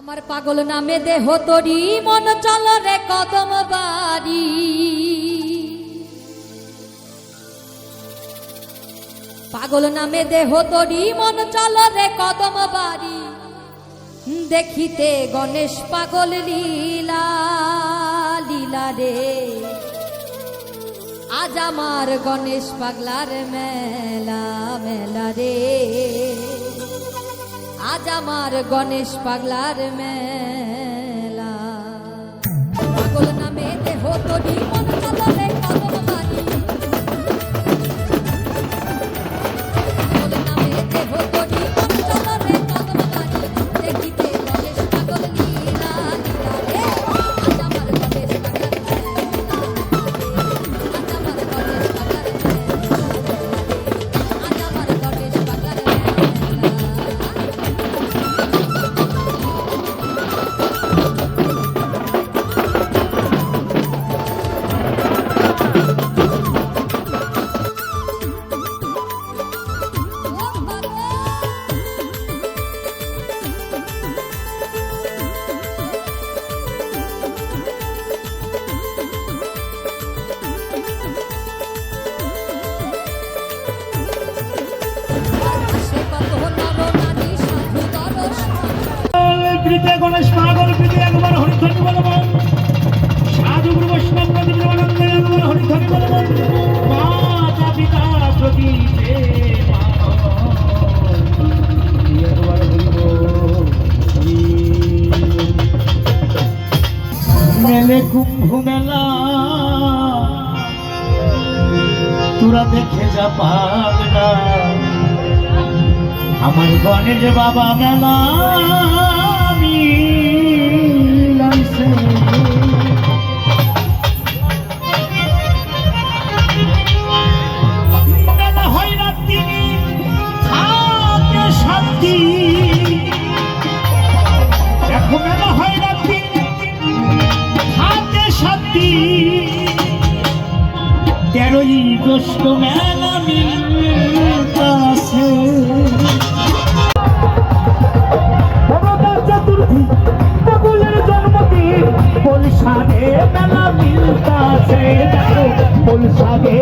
আমার পাগল নামে দেহ তরি মন চল রে কদম বাড়ি। পাগল নামে দেহ তরি মন চল রে কদম বাড়ি। দেখিতে গণেশ পাগল লীলা লীলা রে। আজ আমার গণেশ পাগলার মেলা মেলা রে। আজ আমার গণেশ পাগলার মেলা। পাগল নামে দেহ তরি মন চল রে কদম বাড়ি। পাগল নামে দেহ তরি মন চল রে কদম বাড়ি। দেখিতে গণেশ পাগল লীলা লীলা রে। আজ আমার গণেশ পাগলার মেলা। আজ আমার গণেশ পাগলার মেলা। আজ আমার গণেশ পাগলার মেলা। গণেশ পাগল প্রীতি একবার হরিধ্বনি বলবেন। সাধু গুরু বৈষ্ণব প্রতি প্রেমানন্দে একবার হরিধ্বনি বলবেন। মাতা পিতা প্রতি একবার মেলে কুম্ভ মেলা তোরা দেখে যা পাগলা। আমার গণেশ বাবা মেলা মেলা হয় রাত্রি থাকে শান্তি। দেখো মেলা হয় রাত্রি থাকে শান্তি। 13ই জ্যৈষ্ঠ মেলা মিলতাছে। চতুর্থী বকুলের জন্মদিন বলসাগে মেলা মিলতাছে। দেখো বলসাগে